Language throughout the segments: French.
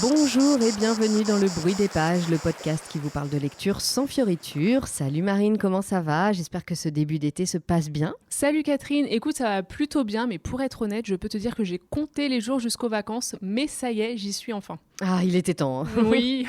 Bonjour et bienvenue dans Le Bruit des Pages, le podcast qui vous parle de lecture sans fioriture. Salut Marine, comment ça va? J'espère que ce début d'été se passe bien. Salut Catherine, écoute, ça va plutôt bien, mais pour être honnête, je peux te dire que j'ai compté les jours jusqu'aux vacances, mais ça y est, j'y suis enfin. Ah, il était temps. Oui.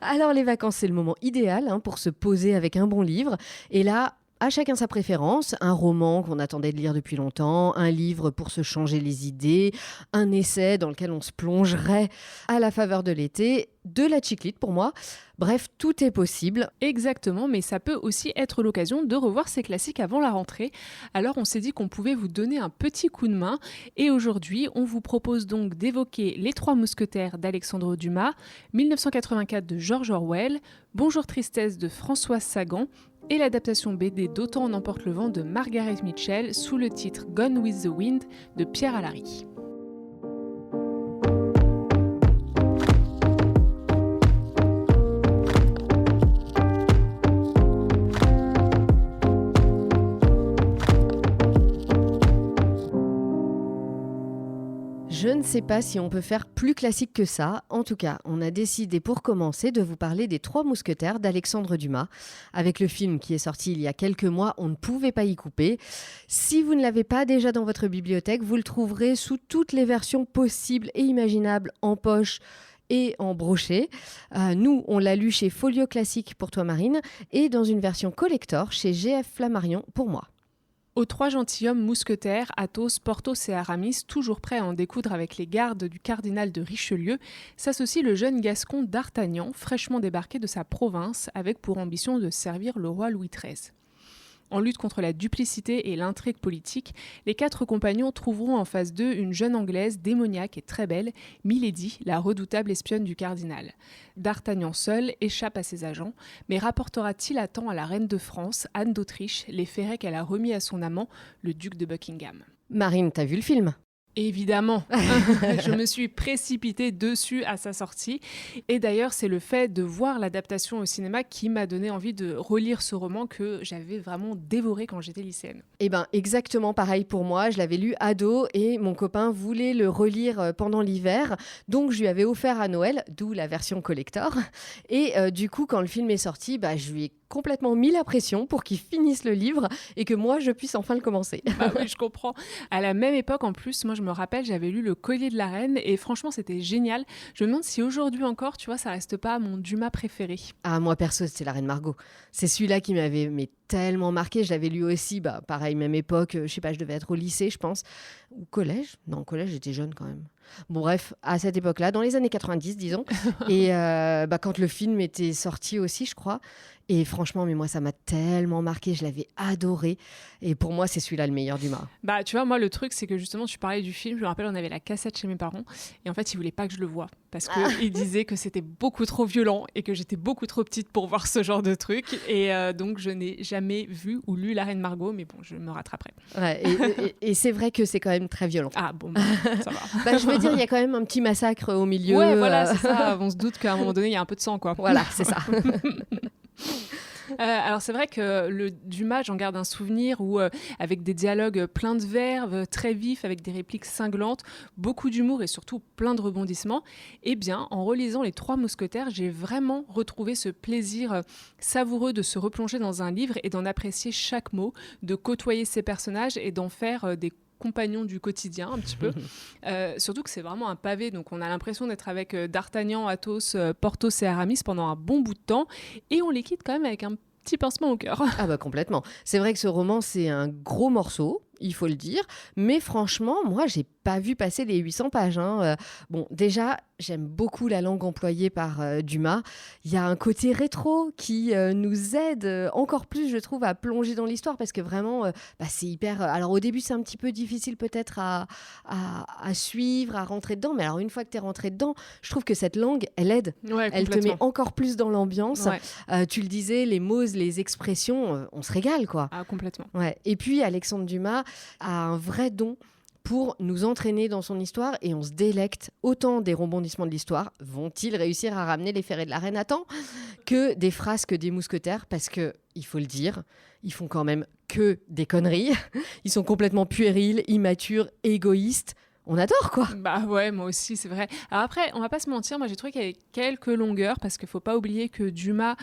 Alors les vacances, c'est le moment idéal pour se poser avec un bon livre. Et là, à chacun sa préférence, un roman qu'on attendait de lire depuis longtemps, un livre pour se changer les idées, un essai dans lequel on se plongerait à la faveur de l'été, de la chiclite pour moi. Bref, tout est possible. Exactement, mais ça peut aussi être l'occasion de revoir ces classiques avant la rentrée. Alors on s'est dit qu'on pouvait vous donner un petit coup de main, et aujourd'hui, on vous propose donc d'évoquer Les Trois Mousquetaires d'Alexandre Dumas, 1984 de George Orwell, Bonjour Tristesse de Françoise Sagan, et l'adaptation BD d'Autant en emporte le vent de Margaret Mitchell sous le titre Gone with the Wind de Pierre Alary. Je ne sais pas si on peut faire plus classique que ça. En tout cas, on a décidé pour commencer de vous parler des Trois Mousquetaires d'Alexandre Dumas. Avec le film qui est sorti il y a quelques mois, on ne pouvait pas y couper. Si vous ne l'avez pas déjà dans votre bibliothèque, vous le trouverez sous toutes les versions possibles et imaginables en poche et en brochet. Nous, on l'a lu chez Folio Classique pour toi Marine et dans une version collector chez GF Flammarion pour moi. Aux trois gentilshommes mousquetaires, Athos, Porthos et Aramis, toujours prêts à en découdre avec les gardes du cardinal de Richelieu, s'associe le jeune gascon d'Artagnan, fraîchement débarqué de sa province, avec pour ambition de servir le roi Louis XIII. En lutte contre la duplicité et l'intrigue politique, les quatre compagnons trouveront en face d'eux une jeune Anglaise démoniaque et très belle, Milady, la redoutable espionne du cardinal. D'Artagnan seul échappe à ses agents, mais rapportera-t-il à temps à la reine de France, Anne d'Autriche, les ferrets qu'elle a remis à son amant, le duc de Buckingham? Marine, t'as vu le film ? Évidemment, je me suis précipitée dessus à sa sortie. Et d'ailleurs, c'est le fait de voir l'adaptation au cinéma qui m'a donné envie de relire ce roman que j'avais vraiment dévoré quand j'étais lycéenne. Eh ben, exactement pareil pour moi. Je l'avais lu ado et mon copain voulait le relire pendant l'hiver. Donc, je lui avais offert à Noël, d'où la version collector. Et du coup, quand le film est sorti, je lui ai complètement mis la pression pour qu'il finisse le livre et que moi, je puisse enfin le commencer. Ah oui, je comprends. À la même époque, en plus, moi, je me rappelle, j'avais lu Le Collier de la Reine et franchement, c'était génial. Je me demande si aujourd'hui encore, tu vois, ça reste pas mon Dumas préféré. Ah, moi, perso, c'était La Reine Margot. C'est celui-là qui m'avait tellement marqué. Je l'avais lu aussi, pareil, même époque. Je sais pas, je devais être au lycée, je pense. Ou collège. Non, au collège, j'étais jeune quand même. Bon, bref, à cette époque-là, dans les années 90, disons. Et quand le film était sorti aussi, je crois. Et franchement, mais moi, ça m'a tellement marqué. Je l'avais adoré. Et pour moi, c'est celui-là le meilleur Dumas. Tu vois, moi, le truc, c'est que justement, tu parlais du film. Je me rappelle, on avait la cassette chez mes parents. Et en fait, ils voulaient pas que je le voie. Parce qu'ils disaient que c'était beaucoup trop violent et que j'étais beaucoup trop petite pour voir ce genre de truc. Et donc, je n'ai jamais vu ou lu La Reine Margot. Mais bon, je me rattraperai. Ouais, et c'est vrai que c'est quand même très violent. Ah bon, ça va. Je veux dire, il y a quand même un petit massacre au milieu. Ouais, voilà, c'est ça. On se doute qu'à un moment donné, il y a un peu de sang, quoi. Voilà, c'est ça. Alors c'est vrai que le Dumas, j'en garde un souvenir où avec des dialogues pleins de verve, très vifs, avec des répliques cinglantes, beaucoup d'humour et surtout plein de rebondissements. Eh bien, en relisant Les Trois Mousquetaires, j'ai vraiment retrouvé ce plaisir savoureux de se replonger dans un livre et d'en apprécier chaque mot, de côtoyer ces personnages et d'en faire des compagnons du quotidien un petit peu. Surtout que c'est vraiment un pavé, donc on a l'impression d'être avec D'Artagnan, Athos, Porthos et Aramis pendant un bon bout de temps et on les quitte quand même avec un petit pincement au cœur. Ah complètement. C'est vrai que ce roman, c'est un gros morceau, il faut le dire, mais franchement, moi, j'ai pas vu passer les 800 pages. Bon, déjà, j'aime beaucoup la langue employée par Dumas. Il y a un côté rétro qui nous aide encore plus, je trouve, à plonger dans l'histoire parce que vraiment, c'est hyper... alors au début, c'est un petit peu difficile peut-être à suivre, à rentrer dedans, mais alors une fois que tu es rentré dedans, je trouve que cette langue, elle aide. Ouais, elle te met encore plus dans l'ambiance. Ouais. Tu le disais, les mots, les expressions, on se régale, quoi. Ah, complètement. Ouais. Et puis, Alexandre Dumas a un vrai don pour nous entraîner dans son histoire et on se délecte autant des rebondissements de l'histoire. Vont-ils réussir à ramener les ferrets de la reine à temps que des frasques des mousquetaires parce que, il faut le dire, ils font quand même que des conneries. Ils sont complètement puérils, immatures, égoïstes. on adore, quoi. Bah ouais, moi aussi, c'est vrai. Alors après, on va pas se mentir, moi j'ai trouvé qu'il y avait quelques longueurs, parce qu'il faut pas oublier que Dumas,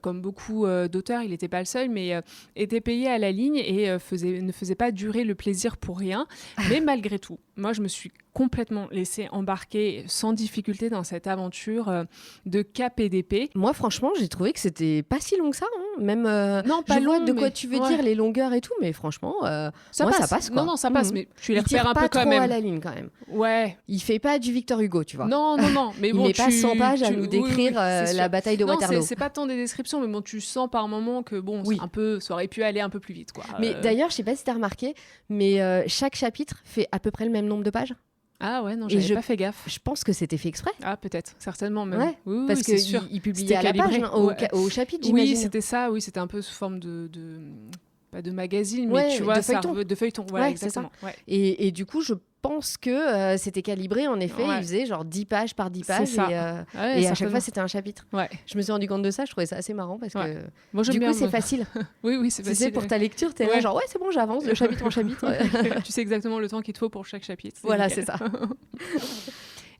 comme beaucoup d'auteurs, il n'était pas le seul, mais était payé à la ligne et ne faisait pas durer le plaisir pour rien. Mais malgré tout, moi je me suis complètement laissée embarquer sans difficulté dans cette aventure de cap et d'épée. Moi, franchement, j'ai trouvé que c'était pas si long que ça. Même, Non, pas je vois long, de quoi mais tu veux dire, les longueurs et tout, mais franchement, ça moi, passe. ça passe, quoi. Non, ça passe, mais tu les Il tire repères un pas peu quand trop même. à la ligne, quand même. Ouais. Il fait pas du Victor Hugo, tu vois. Non, mais Il bon, met pas 100 pages à nous oui, décrire c'est la sûr. bataille de Non, Waterloo. c'est pas tant des descriptions, mais bon, tu sens par moment que bon, Oui. ça aurait pu aller un peu plus vite, quoi. Mais d'ailleurs, je sais pas si t'as remarqué, mais chaque chapitre fait à peu près le même nombre de pages. Ah ouais, non, Et j'avais pas fait gaffe. Je pense que c'était fait exprès. Ah, peut-être, certainement même. Ouais, Oui, parce c'est sûr. qu'il publiait à la calibré. page, Ouais. au chapitre, j'imagine. Oui, c'était ça, oui, c'était un peu sous forme de pas de magazine, Ouais, mais tu vois, de feuilleton. De feuilleton. Voilà, Ouais, exactement. Ouais. Et du coup, je pense que c'était calibré, en effet. Ouais. Il faisait genre 10 pages par 10 pages. C'est ça. Et, Ouais, et à chaque certainement. fois, c'était un chapitre. Ouais. Je me suis rendu compte de ça, je trouvais ça assez marrant parce que Moi, j'aime du bien, coup, c'est moi. facile. Oui, c'est Tu facile. sais, pour ta lecture, t'es là Ouais. genre, ouais, c'est bon, j'avance de chapitre en chapitre. Tu sais exactement le temps qu'il te faut pour chaque chapitre. Voilà, nickel. c'est ça.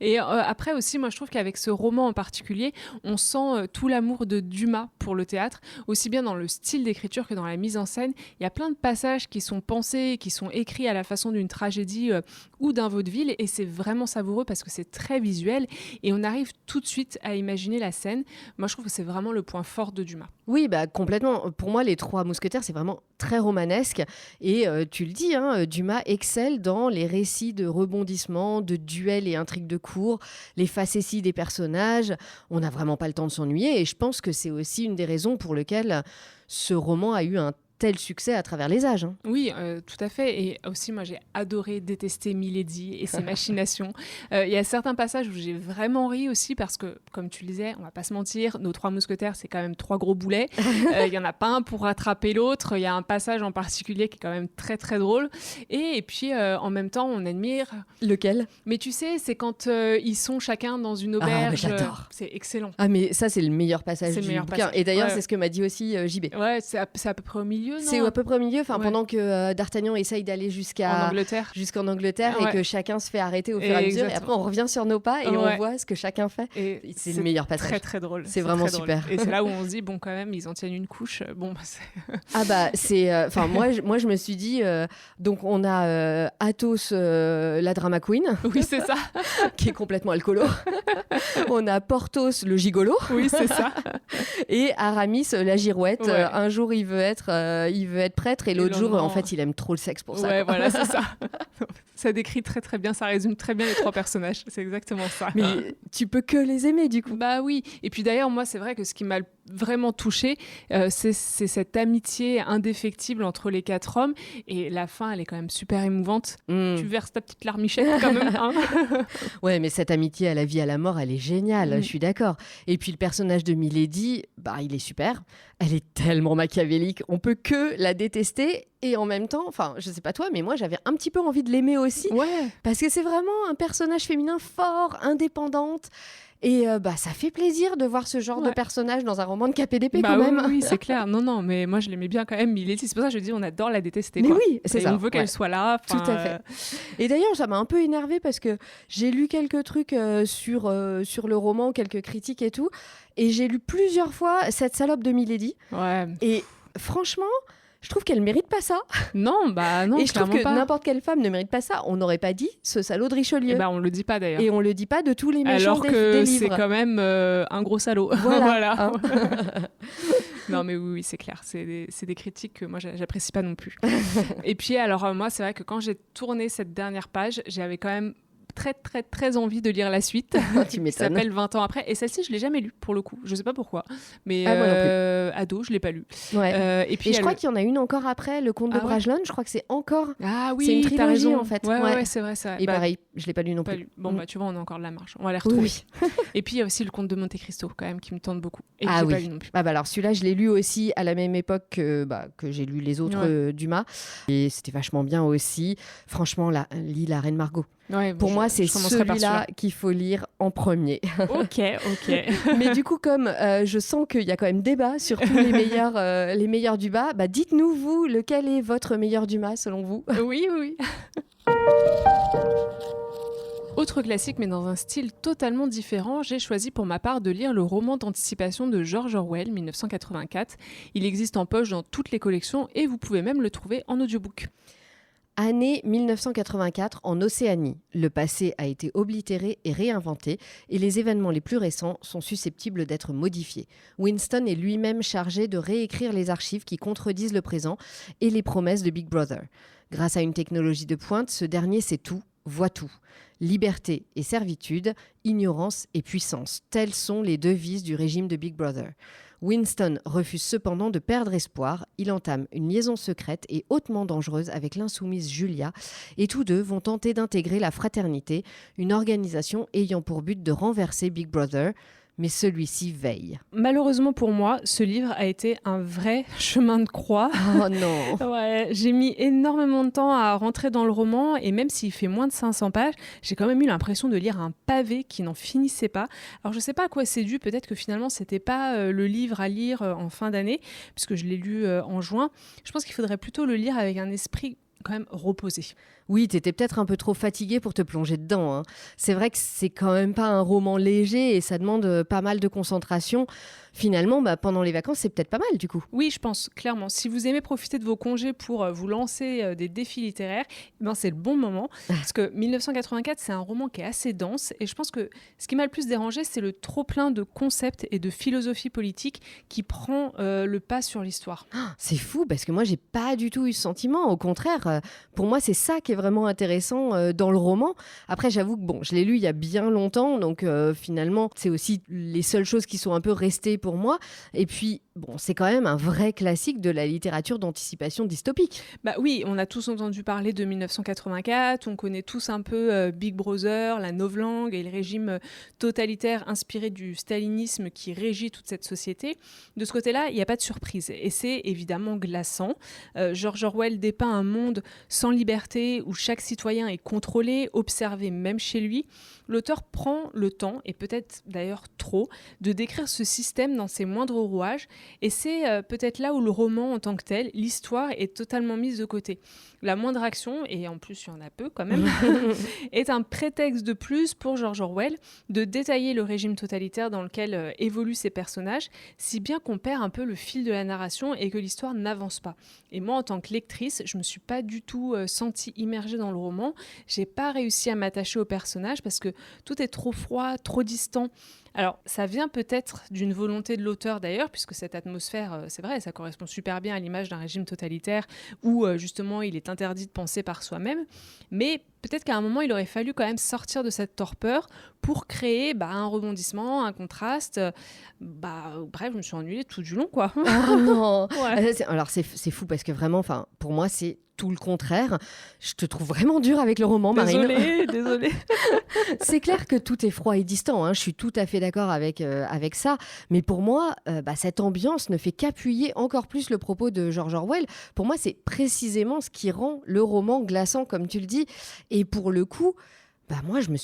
Et après aussi, moi je trouve qu'avec ce roman en particulier, on sent tout l'amour de Dumas pour le théâtre, aussi bien dans le style d'écriture que dans la mise en scène. Il y a plein de passages qui sont pensés, qui sont écrits à la façon d'une tragédie ou d'un vaudeville, et c'est vraiment savoureux parce que c'est très visuel, et on arrive tout de suite à imaginer la scène. Moi je trouve que c'est vraiment le point fort de Dumas. Oui, bah complètement. Pour moi, les Trois Mousquetaires, c'est vraiment très romanesque. Et tu le dis, Dumas excelle dans les récits de rebondissements, de duels et intrigues de cour, les facéties des personnages. On n'a vraiment pas le temps de s'ennuyer. Et je pense que c'est aussi une des raisons pour lesquelles ce roman a eu un tel succès à travers les âges. Oui, tout à fait. Et aussi, moi, j'ai adoré détester Milady et ses machinations. Il y a certains passages où j'ai vraiment ri aussi parce que, comme tu le disais, on va pas se mentir, nos Trois Mousquetaires, c'est quand même 3 gros boulets. Il y en a pas un pour rattraper l'autre. Il y a un passage en particulier qui est quand même très, très drôle. Et puis, en même temps, on admire... Lequel ? Mais tu sais, c'est quand ils sont chacun dans une auberge. Ah, mais j'adore. C'est excellent. Ah, mais ça, c'est le meilleur passage C'est le du meilleur bouquin. passage. Et d'ailleurs, Ouais. c'est ce que m'a dit aussi JB. Ouais, c'est à peu près au milieu, non ? C'est à peu près au milieu, Ouais. pendant que D'Artagnan essaye d'aller En Angleterre. jusqu'en Angleterre Ouais. et que chacun se fait arrêter au fur et à mesure. Et Exactement. après, on revient sur nos pas et Ouais. on voit ce que chacun fait. Et C'est le meilleur passage. Très très drôle. C'est vraiment très drôle. super. Et c'est là où on se dit bon quand même ils en tiennent une couche. Bon bah, c'est... Ah bah c'est enfin moi je me suis dit donc on a Athos la drama queen oui c'est ça. qui est complètement alcoolo. On a Porthos le gigolo Oui c'est ça. et Aramis la girouette. Ouais. Un jour il veut être prêtre et l'autre jour lendemain, en fait il aime trop le sexe pour ça. Ouais quoi. voilà c'est ça. Ça décrit très très bien, ça résume très bien les 3 personnages. C'est exactement ça. Mais tu peux que les aimer du coup. Bah oui. Et puis d'ailleurs moi c'est vrai que ce qui m'a vraiment touchée, c'est cette amitié indéfectible entre les 4 hommes et la fin elle est quand même super émouvante. Tu verses ta petite larmichette quand même. Hein. Ouais, mais cette amitié à la vie, à la mort, elle est géniale, je suis d'accord. Et puis le personnage de Milady, bah, il est super. Elle est tellement machiavélique, on peut que la détester. Et en même temps, enfin, je sais pas toi, mais moi, j'avais un petit peu envie de l'aimer aussi. Ouais. Parce que c'est vraiment un personnage féminin fort, indépendante. Et bah, ça fait plaisir de voir ce genre de personnage dans un roman de KPDP bah quand oui, même. Oui, c'est clair. Non, mais moi je l'aimais bien quand même. Milady, c'est pour ça que je dis on adore la détester. Mais quoi. oui, c'est et ça. on veut qu'elle soit là. Tout à fait. Et d'ailleurs, ça m'a un peu énervée parce que j'ai lu quelques trucs sur le roman, quelques critiques et tout. Et j'ai lu plusieurs fois cette salope de Milady. Ouais. Et franchement, je trouve qu'elle mérite pas ça. Non, bah non, et je trouve que pas. n'importe quelle femme ne mérite pas ça. On n'aurait pas dit ce salaud de Richelieu. Et bah on le dit pas d'ailleurs. Et on le dit pas de tous les méchants alors que des c'est livres. quand même un gros salaud. Voilà. Hein. Non mais oui, c'est clair. C'est des critiques que moi j'apprécie pas non plus. Et puis alors moi c'est vrai que quand j'ai tourné cette dernière page, j'avais quand même très très très envie de lire la suite. Tu qui m'étonnes. s'appelle 20 ans après. Et celle-ci je l'ai jamais lue pour le coup. Je sais pas pourquoi. Mais Ah, moi non plus. ado je l'ai pas lue. Ouais. Et puis Et je crois qu'il y en a une encore après, Le Comte de Ah ouais. Bragelonne. Je crois que c'est encore. Ah oui, c'est une t'as trilogie raison. en fait. Ouais, c'est vrai ça. Et pareil, je l'ai pas lu non Pas plus. lu. Bon bah tu vois on a encore de la marge. On va les Oui, retrouver. oui. Et puis il y a aussi Le Comte de Monte Cristo quand même qui me tente beaucoup. Et Ah j'ai oui. pas lu non plus. Ah bah alors celui-là, je l'ai lu aussi à la même époque que j'ai lu les autres Dumas. Et c'était vachement bien aussi. Franchement, lis La Reine Margot. Ouais, Pour moi, c'est je commencerai par celui-là qu'il faut lire en premier. Ok. Mais du coup, comme je sens qu'il y a quand même débat sur tous les meilleurs Dumas, bah dites-nous, vous, lequel est votre meilleur Dumas selon vous ? Oui. Autre classique, mais dans un style totalement différent, j'ai choisi pour ma part de lire le roman d'anticipation de George Orwell, 1984. Il existe en poche dans toutes les collections et vous pouvez même le trouver en audiobook. Année 1984 en Océanie. Le passé a été oblitéré et réinventé et les événements les plus récents sont susceptibles d'être modifiés. Winston est lui-même chargé de réécrire les archives qui contredisent le présent et les promesses de Big Brother. Grâce à une technologie de pointe, ce dernier sait tout, voit tout. Liberté et servitude, ignorance et puissance, telles sont les devises du régime de Big Brother. Winston refuse cependant de perdre espoir. Il entame une liaison secrète et hautement dangereuse avec l'insoumise Julia et tous deux vont tenter d'intégrer la Fraternité, une organisation ayant pour but de renverser Big Brother. Mais celui-ci veille. Malheureusement pour moi, ce livre a été un vrai chemin de croix. Oh non. Ouais, j'ai mis énormément de temps à rentrer dans le roman et même s'il fait moins de 500 pages, j'ai quand même eu l'impression de lire un pavé qui n'en finissait pas. Alors je sais pas à quoi c'est dû, peut-être que finalement c'était pas le livre à lire en fin d'année, puisque je l'ai lu en juin. Je pense qu'il faudrait plutôt le lire avec un esprit quand même reposé. Oui, t'étais peut-être un peu trop fatigué pour te plonger dedans, hein. C'est vrai que c'est quand même pas un roman léger et ça demande pas mal de concentration. Finalement, pendant les vacances, c'est peut-être pas mal du coup. Oui, je pense, clairement. Si vous aimez profiter de vos congés pour vous lancer des défis littéraires, c'est le bon moment. Parce que 1984, c'est un roman qui est assez dense. Et je pense que ce qui m'a le plus dérangé, c'est le trop-plein de concepts et de philosophie politique qui prend le pas sur l'histoire. C'est fou parce que moi, j'ai pas du tout eu ce sentiment. Au contraire, pour moi, c'est ça qui est vraiment intéressant dans le roman. Après, j'avoue que je l'ai lu il y a bien longtemps. Donc finalement, c'est aussi les seules choses qui sont un peu restées pour moi. Et puis, c'est quand même un vrai classique de la littérature d'anticipation dystopique. Oui, on a tous entendu parler de 1984, on connaît tous un peu Big Brother, la novlangue et le régime totalitaire inspiré du stalinisme qui régit toute cette société. De ce côté-là, il n'y a pas de surprise et c'est évidemment glaçant. George Orwell dépeint un monde sans liberté où chaque citoyen est contrôlé, observé même chez lui. L'auteur prend le temps, et peut-être d'ailleurs trop, de décrire ce système dans ses moindres rouages. Et c'est peut-être là où le roman en tant que tel, l'histoire est totalement mise de côté. La moindre action, et en plus il y en a peu quand même, est un prétexte de plus pour George Orwell de détailler le régime totalitaire dans lequel évoluent ses personnages, si bien qu'on perd un peu le fil de la narration et que l'histoire n'avance pas. Et moi, en tant que lectrice, je me suis pas du tout sentie immergée dans le roman. J'ai pas réussi à m'attacher aux personnages parce que tout est trop froid, trop distant. Alors, ça vient peut-être d'une volonté de l'auteur d'ailleurs, puisque cette atmosphère, c'est vrai, ça correspond super bien à l'image d'un régime totalitaire où justement il est interdit de penser par soi-même. Mais peut-être qu'à un moment, il aurait fallu quand même sortir de cette torpeur pour créer un rebondissement, un contraste. Bref, je me suis ennuyée tout du long, quoi. Oh non. Ouais. Alors, c'est fou parce que vraiment, pour moi, c'est tout le contraire. Je te trouve vraiment dure avec le roman, Marine. Désolée. C'est clair que tout est froid et distant, hein. Je suis tout à fait d'accord avec ça. Mais pour moi, cette ambiance ne fait qu'appuyer encore plus le propos de George Orwell. Pour moi, c'est précisément ce qui rend le roman glaçant, comme tu le dis. Et pour le coup, moi, je me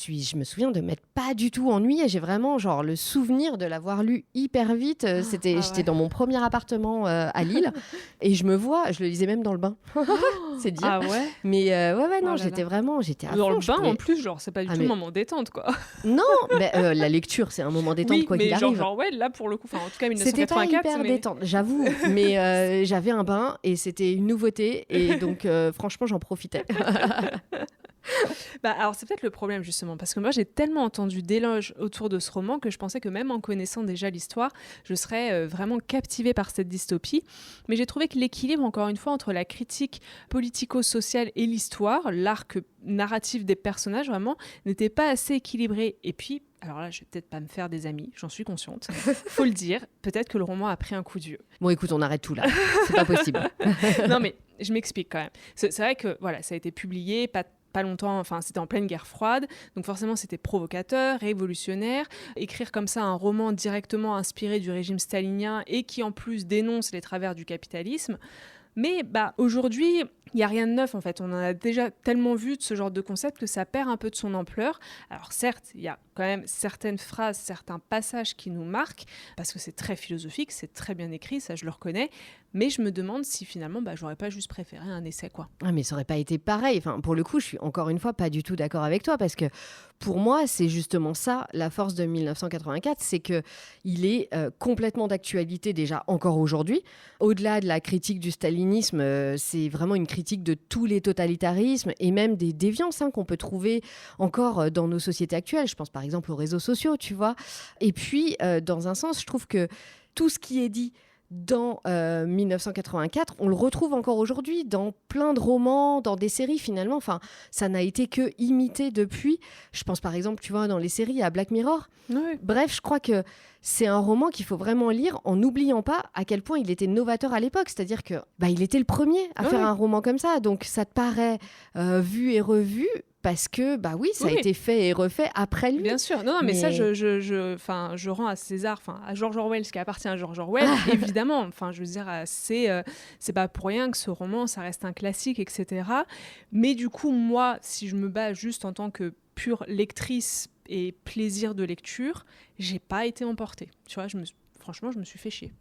souviens de m'être pas du tout ennuyée. J'ai vraiment le souvenir de l'avoir lu hyper vite. J'étais dans mon premier appartement à Lille et je le lisais même dans le bain. C'est dire. Ah ouais. Mais non, Oh là j'étais là. à Dans fond. le bain, en plus, c'est pas du tout le moment détente, quoi. Non, la lecture, c'est un moment détente quoi qu'il arrive. George Orwell, là, pour le coup, en tout cas, C'était pas 1984. hyper détente, j'avoue. Mais j'avais un bain et c'était une nouveauté. Et donc, franchement, j'en profitais. Alors c'est peut-être le problème justement parce que moi j'ai tellement entendu d'éloges autour de ce roman que je pensais que même en connaissant déjà l'histoire je serais vraiment captivée par cette dystopie, mais j'ai trouvé que l'équilibre encore une fois entre la critique politico-sociale et l'histoire, l'arc narratif des personnages vraiment n'était pas assez équilibré. Et puis alors là, je vais peut-être pas me faire des amis, j'en suis consciente. Faut le dire, peut-être que le roman a pris un coup de vieux. Bon, écoute, on arrête tout là. C'est pas possible. Non, mais je m'explique quand même. C'est vrai que voilà, ça a été publié, pas longtemps, c'était en pleine guerre froide, donc forcément c'était provocateur, révolutionnaire. Écrire comme ça un roman directement inspiré du régime stalinien et qui en plus dénonce les travers du capitalisme. Mais aujourd'hui, il n'y a rien de neuf en fait. On en a déjà tellement vu de ce genre de concept que ça perd un peu de son ampleur. Alors certes, il y a quand même certaines phrases, certains passages qui nous marquent, parce que c'est très philosophique, c'est très bien écrit, ça je le reconnais. Mais je me demande si finalement, j'aurais pas juste préféré un essai, quoi. Ah, mais ça aurait pas été pareil. Enfin, pour le coup, je suis encore une fois pas du tout d'accord avec toi parce que pour moi, c'est justement ça la force de 1984, c'est que il est complètement d'actualité déjà encore aujourd'hui. Au-delà de la critique du stalinisme, c'est vraiment une critique de tous les totalitarismes et même des déviances qu'on peut trouver encore dans nos sociétés actuelles. Je pense par exemple aux réseaux sociaux, tu vois. Et puis, dans un sens, je trouve que tout ce qui est dit dans 1984, on le retrouve encore aujourd'hui dans plein de romans, dans des séries finalement. Enfin, ça n'a été que imité depuis. Je pense par exemple, tu vois, dans les séries à Black Mirror. Oui. Bref, je crois que c'est un roman qu'il faut vraiment lire en n'oubliant pas à quel point il était novateur à l'époque. C'est-à-dire que il était le premier à faire un roman comme ça. Donc ça te paraît vu et revu. Parce que, ça a été fait et refait après lui. Bien sûr. Non, mais ça, je rends à César, à George Orwell, ce qui appartient à George Orwell, évidemment. Enfin, je veux dire, c'est pas pour rien que ce roman, ça reste un classique, etc. Mais du coup, moi, si je me bats juste en tant que pure lectrice et plaisir de lecture, j'ai pas été emportée. Tu vois, franchement, je me suis fait chier.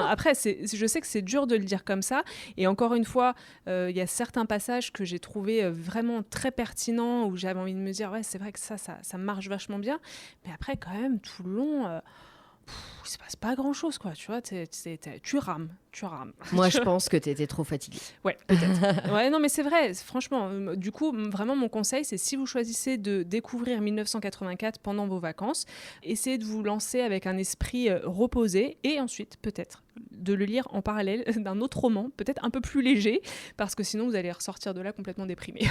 Après, je sais que c'est dur de le dire comme ça. Et encore une fois, il y a certains passages que j'ai trouvés vraiment très pertinents, où j'avais envie de me dire, ouais, c'est vrai que ça marche vachement bien. Mais après, quand même, tout le long, il se passe pas grand-chose, quoi. Tu vois, tu rames. Moi, je pense que tu étais trop fatiguée. Ouais, peut-être. Ouais, non, mais c'est vrai, franchement. Du coup, vraiment, mon conseil, c'est si vous choisissez de découvrir 1984 pendant vos vacances, essayez de vous lancer avec un esprit reposé et ensuite, peut-être, de le lire en parallèle d'un autre roman, peut-être un peu plus léger, parce que sinon, vous allez ressortir de là complètement déprimé.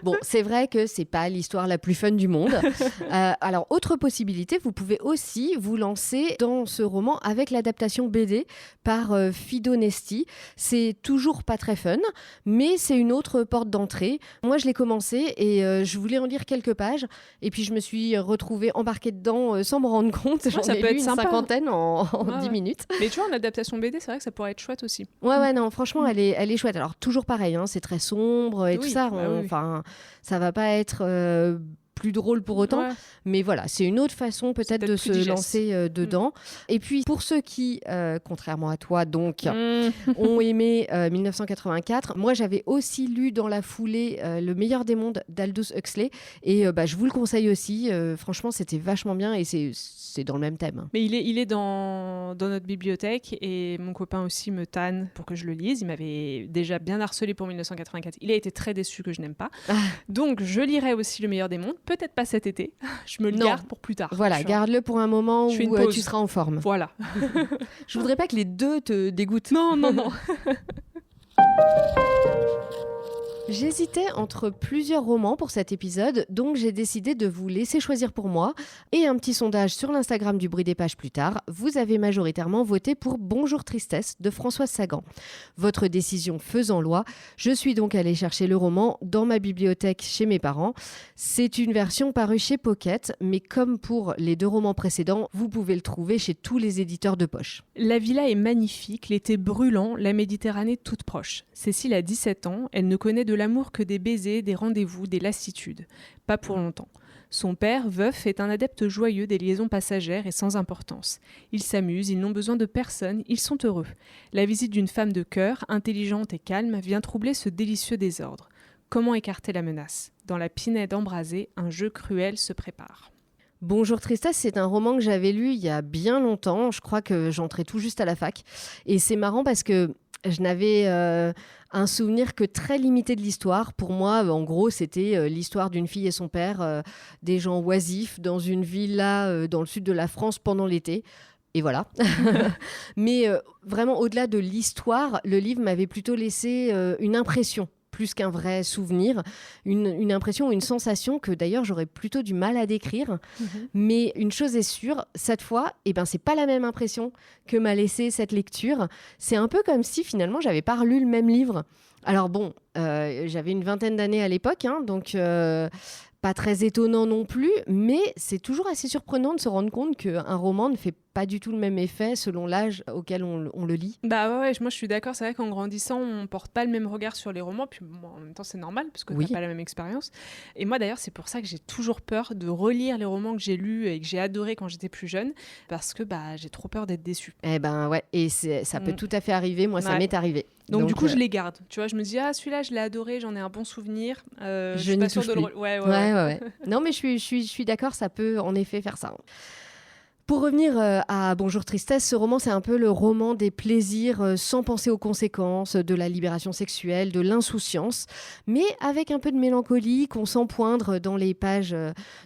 Bon, c'est vrai que c'est pas l'histoire la plus fun du monde. Alors, autre possibilité, vous pouvez aussi vous lancer dans ce roman avec l'adaptation BD par Fido Nesti. C'est toujours pas très fun, mais c'est une autre porte d'entrée. Moi, je l'ai commencé et je voulais en lire quelques pages. Et puis, je me suis retrouvée embarquée dedans sans me rendre compte. J'en ai lu une cinquantaine en 10 minutes. Mais tu vois, en adaptation BD, c'est vrai que ça pourrait être chouette aussi. Ouais, non, franchement, elle est chouette. Alors, toujours pareil, c'est très sombre et tout ça. Enfin, ça va pas être plus drôle pour autant, mais voilà, c'est une autre façon peut-être de se lancer dedans. Et puis pour ceux qui, contrairement à toi donc, ont aimé 1984, moi j'avais aussi lu dans la foulée Le meilleur des mondes d'Aldous Huxley et je vous le conseille aussi, franchement c'était vachement bien et c'est dans le même thème. Mais il est dans notre bibliothèque et mon copain aussi me tanne pour que je le lise. Il m'avait déjà bien harcelé pour 1984. Il a été très déçu que je n'aime pas. Donc je lirai aussi Le meilleur des mondes. Peut-être pas cet été. Je me le garde pour plus tard. Voilà, garde-le pour un moment où tu seras en forme. Voilà. Je voudrais pas que les deux te dégoûtent. Non. J'hésitais entre plusieurs romans pour cet épisode, donc j'ai décidé de vous laisser choisir pour moi. Et un petit sondage sur l'Instagram du Bruit des Pages plus tard, vous avez majoritairement voté pour Bonjour Tristesse de Françoise Sagan. Votre décision faisant loi, je suis donc allée chercher le roman dans ma bibliothèque chez mes parents. C'est une version parue chez Pocket, mais comme pour les 2 romans précédents, vous pouvez le trouver chez tous les éditeurs de poche. La villa est magnifique, l'été brûlant, la Méditerranée toute proche. Cécile a 17 ans, elle ne connaît de l'amour que des baisers, des rendez-vous, des lassitudes. Pas pour longtemps. Son père, veuf, est un adepte joyeux des liaisons passagères et sans importance. Ils s'amusent, ils n'ont besoin de personne, ils sont heureux. La visite d'une femme de cœur, intelligente et calme, vient troubler ce délicieux désordre. Comment écarter la menace ? Dans la pinède embrasée, un jeu cruel se prépare. Bonjour Tristesse, c'est un roman que j'avais lu il y a bien longtemps. Je crois que j'entrais tout juste à la fac. Et c'est marrant parce que je n'avais un souvenir que très limité de l'histoire. Pour moi, en gros, c'était l'histoire d'une fille et son père, des gens oisifs dans une villa dans le sud de la France pendant l'été. Et voilà. Mais vraiment, au-delà de l'histoire, le livre m'avait plutôt laissé une impression plus qu'un vrai souvenir, une impression, une sensation que d'ailleurs j'aurais plutôt du mal à décrire. Mais une chose est sûre, cette fois, c'est pas la même impression que m'a laissé cette lecture. C'est un peu comme si finalement j'avais pas relu le même livre. Alors bon, j'avais une vingtaine d'années à l'époque, donc pas très étonnant non plus, mais c'est toujours assez surprenant de se rendre compte qu'un roman ne fait pas du tout le même effet selon l'âge auquel on le lit. Bah ouais, moi je suis d'accord, c'est vrai qu'en grandissant, on porte pas le même regard sur les romans, puis bon, en même temps c'est normal, parce que t'as pas la même expérience. Et moi d'ailleurs, c'est pour ça que j'ai toujours peur de relire les romans que j'ai lus et que j'ai adorés quand j'étais plus jeune, parce que j'ai trop peur d'être déçue. Eh ben ouais, et ça peut tout à fait arriver, moi ça m'est arrivé. Donc du coup, je les garde. Tu vois, je me dis, celui-là, je l'ai adoré, j'en ai un bon souvenir. Je suis pas sûre de le... Ouais. Non, mais je suis d'accord, ça peut en effet faire ça. Pour revenir à Bonjour Tristesse, ce roman, c'est un peu le roman des plaisirs sans penser aux conséquences, de la libération sexuelle, de l'insouciance, mais avec un peu de mélancolie qu'on sent poindre dans les pages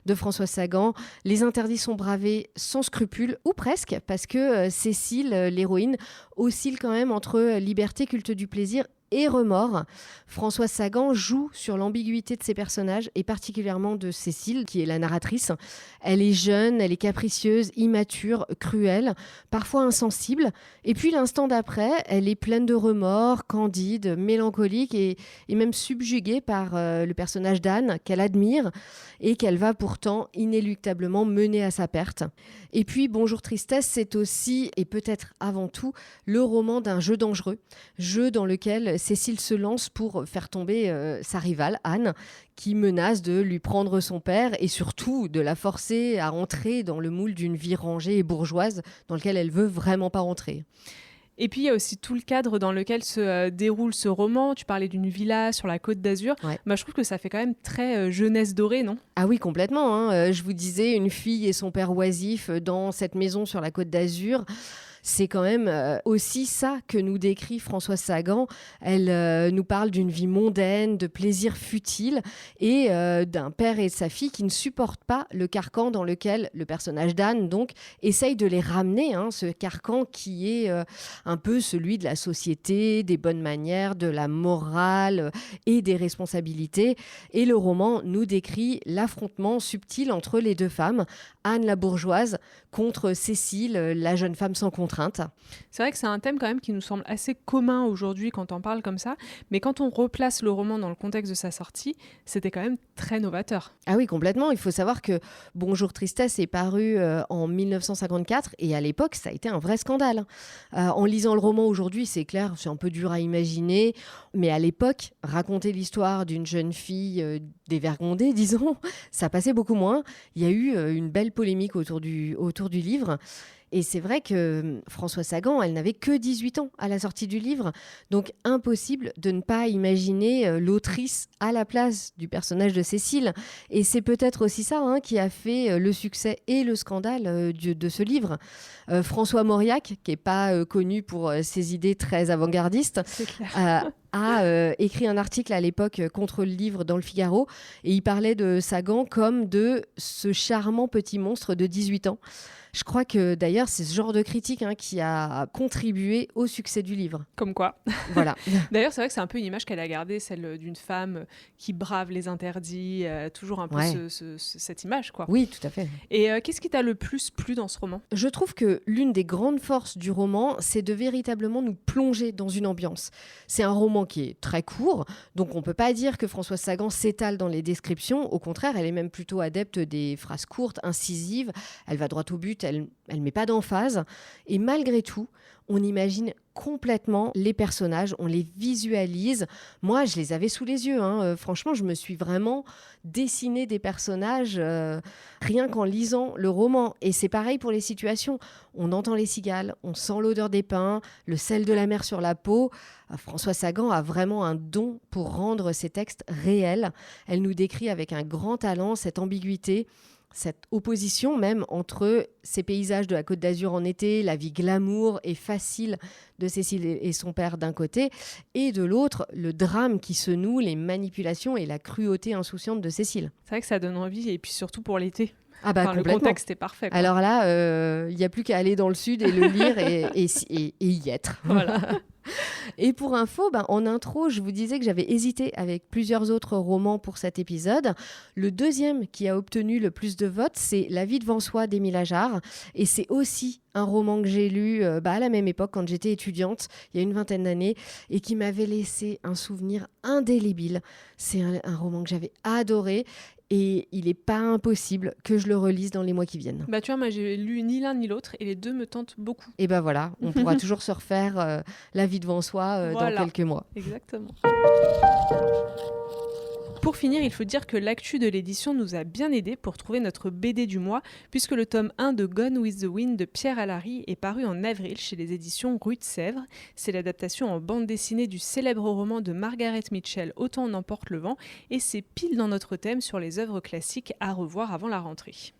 de Françoise Sagan. Les interdits sont bravés sans scrupule, ou presque, parce que Cécile, l'héroïne, oscille quand même entre liberté, culte du plaisir et remords. Françoise Sagan joue sur l'ambiguïté de ses personnages et particulièrement de Cécile, qui est la narratrice. Elle est jeune, elle est capricieuse, immature, cruelle, parfois insensible. Et puis l'instant d'après, elle est pleine de remords, candide, mélancolique et même subjuguée par le personnage d'Anne, qu'elle admire et qu'elle va pourtant inéluctablement mener à sa perte. Et puis Bonjour Tristesse, c'est aussi, et peut-être avant tout, le roman d'un jeu dangereux, jeu dans lequel Cécile se lance pour faire tomber sa rivale, Anne, qui menace de lui prendre son père et surtout de la forcer à entrer dans le moule d'une vie rangée et bourgeoise dans lequel elle veut vraiment pas rentrer. Et puis, il y a aussi tout le cadre dans lequel se déroule ce roman. Tu parlais d'une villa sur la Côte d'Azur. Ouais. Je trouve que ça fait quand même très jeunesse dorée, non ? Ah oui, complètement. Je vous disais, une fille et son père oisif dans cette maison sur la Côte d'Azur. C'est quand même aussi ça que nous décrit Françoise Sagan. Elle nous parle d'une vie mondaine, de plaisirs futiles et d'un père et de sa fille qui ne supportent pas le carcan dans lequel le personnage d'Anne donc essaye de les ramener, ce carcan qui est un peu celui de la société, des bonnes manières, de la morale et des responsabilités. Et le roman nous décrit l'affrontement subtil entre les deux femmes, Anne la bourgeoise contre Cécile, la jeune femme sans contrainte. C'est vrai que c'est un thème quand même qui nous semble assez commun aujourd'hui quand on parle comme ça, mais quand on replace le roman dans le contexte de sa sortie, c'était quand même très novateur. Ah oui, complètement. Il faut savoir que Bonjour Tristesse est paru en 1954 et à l'époque, ça a été un vrai scandale. En lisant le roman aujourd'hui, c'est clair, c'est un peu dur à imaginer, mais à l'époque, raconter l'histoire d'une jeune fille dévergondée, disons, ça passait beaucoup moins. Il y a eu une belle polémique autour du livre. Et c'est vrai que Françoise Sagan, elle n'avait que 18 ans à la sortie du livre, donc impossible de ne pas imaginer l'autrice à la place du personnage de Cécile. Et c'est peut-être aussi ça qui a fait le succès et le scandale de ce livre. François Mauriac, qui n'est pas connu pour ses idées très avant-gardistes, a écrit un article à l'époque contre le livre dans le Figaro, et il parlait de Sagan comme de ce charmant petit monstre de 18 ans. Je crois que d'ailleurs, c'est ce genre de critique qui a contribué au succès du livre. Comme quoi. Voilà. D'ailleurs, c'est vrai que c'est un peu une image qu'elle a gardée, celle d'une femme qui brave les interdits, toujours un peu cette image, quoi. Oui, tout à fait. Et qu'est-ce qui t'a le plus plu dans ce roman ? Je trouve que l'une des grandes forces du roman, c'est de véritablement nous plonger dans une ambiance. C'est un roman qui est très court, donc on ne peut pas dire que Françoise Sagan s'étale dans les descriptions. Au contraire, elle est même plutôt adepte des phrases courtes, incisives. Elle va droit au but. Elle ne met pas d'emphase. Et malgré tout, on imagine complètement les personnages, on les visualise. Moi, je les avais sous les yeux. Franchement, je me suis vraiment dessiné des personnages rien qu'en lisant le roman. Et c'est pareil pour les situations. On entend les cigales, on sent l'odeur des pins, le sel de la mer sur la peau. Françoise Sagan a vraiment un don pour rendre ses textes réels. Elle nous décrit avec un grand talent cette ambiguïté, cette opposition même entre ces paysages de la Côte d'Azur en été, la vie glamour et facile de Cécile et son père d'un côté, et de l'autre, le drame qui se noue, les manipulations et la cruauté insouciante de Cécile. C'est vrai que ça donne envie, et puis surtout pour l'été. Ah bah complètement. Le contexte est parfait, quoi. Alors là, il n'y a plus qu'à aller dans le sud et le lire et y être. Voilà. Et pour info, en intro, je vous disais que j'avais hésité avec plusieurs autres romans pour cet épisode. Le deuxième qui a obtenu le plus de votes, c'est La vie devant soi d'Émile Ajar. Et c'est aussi un roman que j'ai lu à la même époque, quand j'étais étudiante, il y a une vingtaine d'années, et qui m'avait laissé un souvenir indélébile. C'est un roman que j'avais adoré. Et il n'est pas impossible que je le relise dans les mois qui viennent. Tu vois, moi, j'ai lu ni l'un ni l'autre et les deux me tentent beaucoup. Et voilà, on pourra toujours se refaire La vie devant soi dans quelques mois. Exactement. Pour finir, il faut dire que l'actu de l'édition nous a bien aidé pour trouver notre BD du mois, puisque le tome 1 de Gone with the Wind de Pierre Alary est paru en avril chez les éditions Rue de Sèvres. C'est l'adaptation en bande dessinée du célèbre roman de Margaret Mitchell, Autant en emporte le vent, et c'est pile dans notre thème sur les œuvres classiques à revoir avant la rentrée.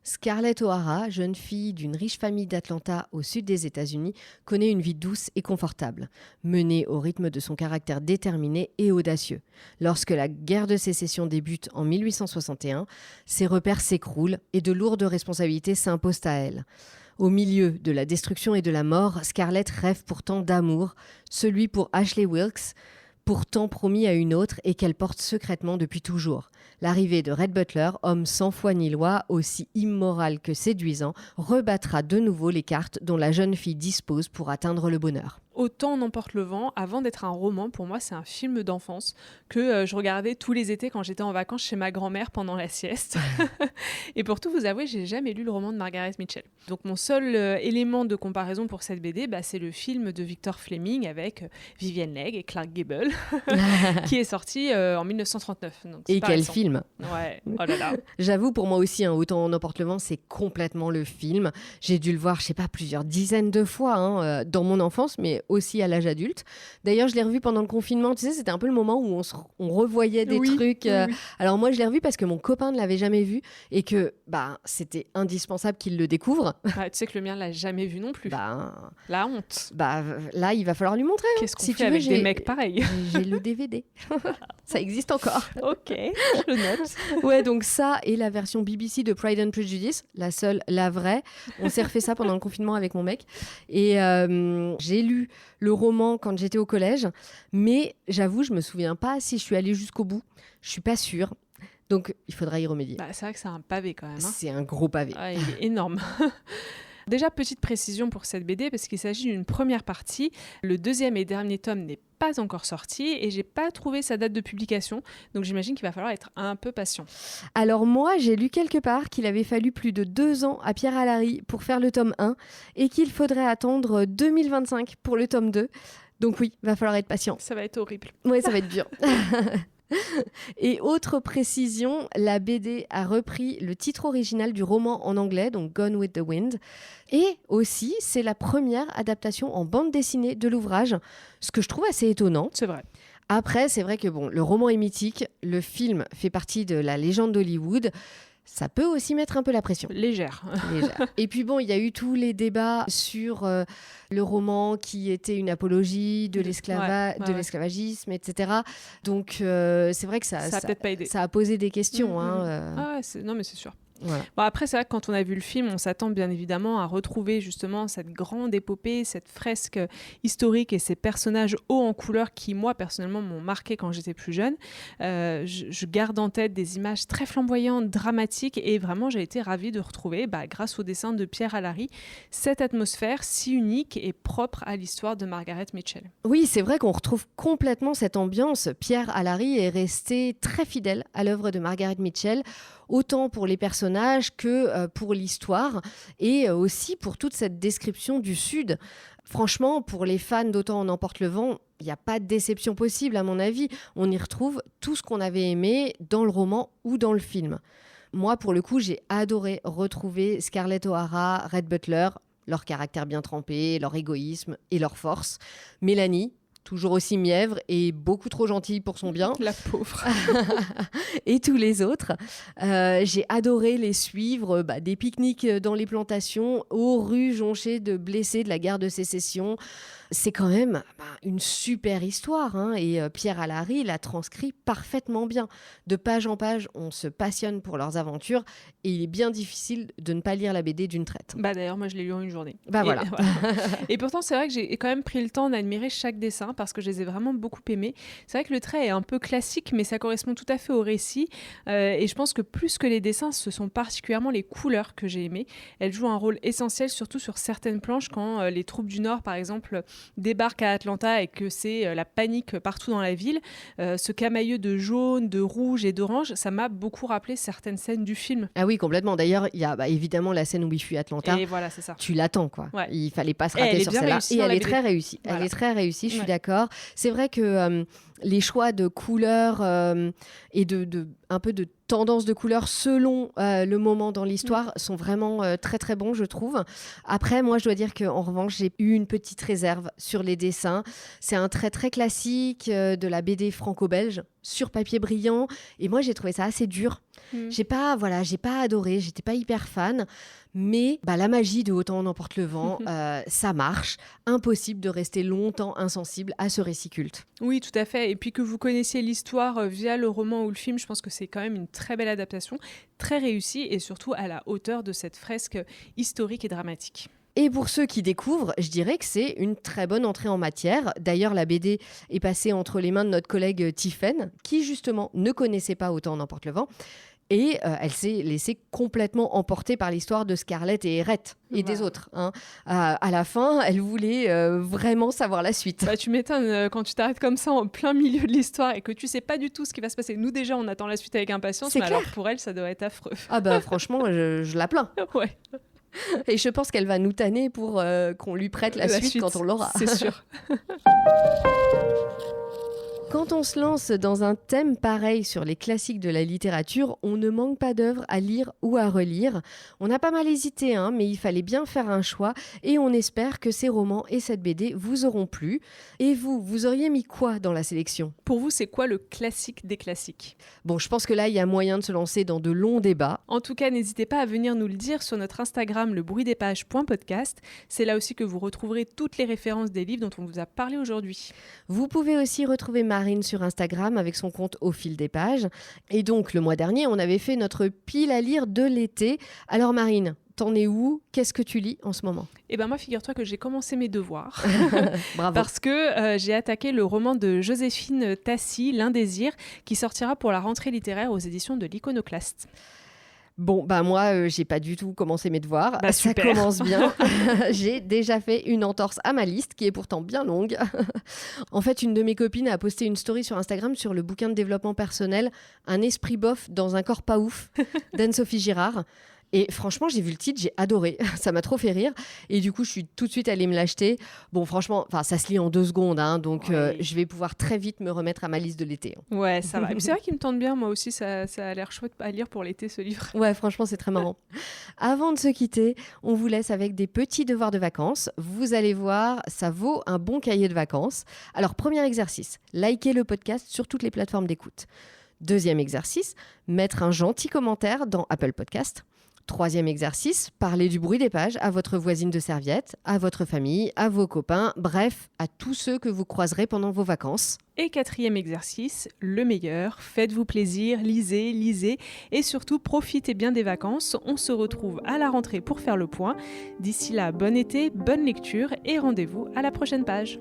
Scarlett O'Hara, jeune fille d'une riche famille d'Atlanta au sud des États-Unis, connaît une vie douce et confortable, menée au rythme de son caractère déterminé et audacieux. Lorsque la guerre de sécession débute en 1861, ses repères s'écroulent et de lourdes responsabilités s'imposent à elle. Au milieu de la destruction et de la mort, Scarlett rêve pourtant d'amour, celui pour Ashley Wilkes, pourtant promis à une autre et qu'elle porte secrètement depuis toujours. L'arrivée de Red Butler, homme sans foi ni loi, aussi immoral que séduisant, rebattra de nouveau les cartes dont la jeune fille dispose pour atteindre le bonheur. Autant on emporte le vent, avant d'être un roman, pour moi c'est un film d'enfance que je regardais tous les étés quand j'étais en vacances chez ma grand-mère pendant la sieste. Et pour tout vous avouer, j'ai jamais lu le roman de Margaret Mitchell. Donc mon seul élément de comparaison pour cette BD, c'est le film de Victor Fleming avec Vivien Leigh et Clark Gable, qui est sorti en 1939. Donc, et quel récent. Film. Ouais, oh là là. J'avoue, pour moi aussi, Autant on emporte le vent, c'est complètement le film. J'ai dû le voir, je sais pas, plusieurs dizaines de fois dans mon enfance, mais aussi à l'âge adulte. D'ailleurs, je l'ai revu pendant le confinement. Tu sais, c'était un peu le moment où on revoyait des trucs. Oui. Alors moi, je l'ai revu parce que mon copain ne l'avait jamais vu et que c'était indispensable qu'il le découvre. Tu sais que le mien l'a jamais vu non plus. La honte. Là, il va falloir lui montrer. Qu'est-ce qu'on fait avec des mecs pareils? J'ai le DVD. Ça existe encore. Ok, je le note. Ouais, donc ça et la version BBC de Pride and Prejudice, la seule, la vraie. On s'est refait ça pendant le confinement avec mon mec. Et j'ai lu le roman quand j'étais au collège, mais j'avoue, je me souviens pas si je suis allée jusqu'au bout. Je suis pas sûre. Donc, il faudra y remédier. C'est vrai que c'est un pavé quand même. C'est un gros pavé. Il est énorme. Déjà, petite précision pour cette BD, parce qu'il s'agit d'une première partie. Le deuxième et dernier tome n'est pas encore sorti et j'ai pas trouvé sa date de publication, donc j'imagine qu'il va falloir être un peu patient. Alors moi, j'ai lu quelque part qu'il avait fallu plus de 2 ans à Pierre Alary pour faire le tome 1 et qu'il faudrait attendre 2025 pour le tome 2. Donc oui, va falloir être patient. Ça va être horrible. Ouais, ça va être dur. Et autre précision, la BD a repris le titre original du roman en anglais, donc Gone with the Wind. Et aussi, c'est la première adaptation en bande dessinée de l'ouvrage, ce que je trouve assez étonnant. C'est vrai. Après, c'est vrai que le roman est mythique, le film fait partie de la légende d'Hollywood. Ça peut aussi mettre un peu la pression. Légère. Et puis il y a eu tous les débats sur le roman qui était une apologie de l'esclavagisme, etc. Donc c'est vrai que ça a peut-être pas aidé. Ça a posé des questions. Non mais c'est sûr. Voilà. Après, c'est vrai que quand on a vu le film, on s'attend bien évidemment à retrouver justement cette grande épopée, cette fresque historique et ces personnages hauts en couleur qui, moi, personnellement, m'ont marqué quand j'étais plus jeune. Je garde en tête des images très flamboyantes, dramatiques et vraiment, j'ai été ravie de retrouver, grâce au dessin de Pierre Alary, cette atmosphère si unique et propre à l'histoire de Margaret Mitchell. Oui, c'est vrai qu'on retrouve complètement cette ambiance. Pierre Alary est resté très fidèle à l'œuvre de Margaret Mitchell, autant pour les personnages que pour l'histoire et aussi pour toute cette description du Sud. Franchement, pour les fans d'Autant on emporte le vent, il n'y a pas de déception possible à mon avis. On y retrouve tout ce qu'on avait aimé dans le roman ou dans le film. Moi, pour le coup, j'ai adoré retrouver Scarlett O'Hara, Red Butler, leur caractère bien trempé, leur égoïsme et leur force. Mélanie, toujours aussi mièvre et beaucoup trop gentille pour son bien. La pauvre. Et tous les autres. J'ai adoré les suivre, des pique-niques dans les plantations, aux rues jonchées de blessés de la guerre de sécession. c'est quand même une super histoire, hein, et Pierre Alary l'a transcrit parfaitement bien. De page en page, on se passionne pour leurs aventures et il est bien difficile de ne pas lire la BD d'une traite. D'ailleurs, moi je l'ai lu en une journée. Voilà. Et pourtant, c'est vrai que j'ai quand même pris le temps d'admirer chaque dessin parce que je les ai vraiment beaucoup aimés. C'est vrai que le trait est un peu classique, mais ça correspond tout à fait au récit. Et je pense que plus que les dessins, ce sont particulièrement les couleurs que j'ai aimées. Elles jouent un rôle essentiel, surtout sur certaines planches, quand les troupes du Nord, par exemple, débarquent à Atlanta et que c'est la panique partout dans la ville. Ce camailleux de jaune, de rouge et d'orange, ça m'a beaucoup rappelé certaines scènes du film. Ah oui, complètement. D'ailleurs, il y a évidemment la scène où il fuit Atlanta. Et voilà, c'est ça. Tu l'attends, quoi. Ouais. Il fallait pas se rater sur celle-là. Et elle est très réussie. Voilà. Elle est très réussie, je suis d'accord. C'est vrai que les choix de couleurs et un peu de tendance de couleurs selon le moment dans l'histoire sont vraiment très très bons, je trouve. Après, moi, je dois dire qu'en revanche, j'ai eu une petite réserve sur les dessins. C'est un trait très classique de la BD franco-belge sur papier brillant. Et moi, j'ai trouvé ça assez dur. J'ai pas adoré, j'étais pas hyper fan. Mais la magie de Autant en emporte le vent, ça marche. Impossible de rester longtemps insensible à ce récit culte. Oui, tout à fait. Et puis que vous connaissiez l'histoire via le roman ou le film, je pense que c'est quand même une très belle adaptation, très réussie et surtout à la hauteur de cette fresque historique et dramatique. Et pour ceux qui découvrent, je dirais que c'est une très bonne entrée en matière. D'ailleurs, la BD est passée entre les mains de notre collègue Tiffaine, qui justement ne connaissait pas Autant en emporte le vent. Et elle s'est laissée complètement emporter par l'histoire de Scarlett et Eret et des autres. Hein. À la fin, elle voulait vraiment savoir la suite. Tu m'étonnes quand tu t'arrêtes comme ça en plein milieu de l'histoire et que tu sais pas du tout ce qui va se passer. Nous déjà, on attend la suite avec impatience, mais alors pour elle, ça doit être affreux. Franchement, je la plains. Ouais. Et je pense qu'elle va nous tanner pour qu'on lui prête la suite quand on l'aura. C'est sûr. Quand on se lance dans un thème pareil sur les classiques de la littérature, on ne manque pas d'œuvres à lire ou à relire. On a pas mal hésité, mais il fallait bien faire un choix et on espère que ces romans et cette BD vous auront plu. Et vous auriez mis quoi dans la sélection ? Pour vous, c'est quoi le classique des classiques ? Bon, je pense que là, il y a moyen de se lancer dans de longs débats. En tout cas, n'hésitez pas à venir nous le dire sur notre Instagram, lebruitdespages.podcast. C'est là aussi que vous retrouverez toutes les références des livres dont on vous a parlé aujourd'hui. Vous pouvez aussi retrouver Marine sur Instagram avec son compte Au fil des pages. Et donc, le mois dernier, on avait fait notre pile à lire de l'été. Alors Marine, t'en es où ? Qu'est-ce que tu lis en ce moment ? Moi, figure-toi que j'ai commencé mes devoirs. Bravo. Parce que j'ai attaqué le roman de Joséphine Tassi, L'Indésir, qui sortira pour la rentrée littéraire aux éditions de l'Iconoclaste. Bon, moi, j'ai pas du tout commencé mes devoirs. Ça super. commence bien. J'ai déjà fait une entorse à ma liste, qui est pourtant bien longue. En fait, une de mes copines a posté une story sur Instagram sur le bouquin de développement personnel « Un esprit bof dans un corps pas ouf » d'Anne-Sophie Girard. Et franchement, j'ai vu le titre, j'ai adoré. Ça m'a trop fait rire. Et du coup, je suis tout de suite allée me l'acheter. Bon, franchement, ça se lit en 2 secondes. Donc, je vais pouvoir très vite me remettre à ma liste de l'été. Ouais, ça va. C'est vrai qu'il me tente bien. Moi aussi, ça a l'air chouette à lire pour l'été, ce livre. Ouais, franchement, c'est très marrant. Avant de se quitter, on vous laisse avec des petits devoirs de vacances. Vous allez voir, ça vaut un bon cahier de vacances. Alors, premier exercice, likez le podcast sur toutes les plateformes d'écoute. Deuxième exercice, mettre un gentil commentaire dans Apple Podcast. Troisième exercice, parler du bruit des pages à votre voisine de serviette, à votre famille, à vos copains, bref, à tous ceux que vous croiserez pendant vos vacances. Et quatrième exercice, le meilleur, faites-vous plaisir, lisez et surtout profitez bien des vacances. On se retrouve à la rentrée pour faire le point. D'ici là, bon été, bonne lecture et rendez-vous à la prochaine page.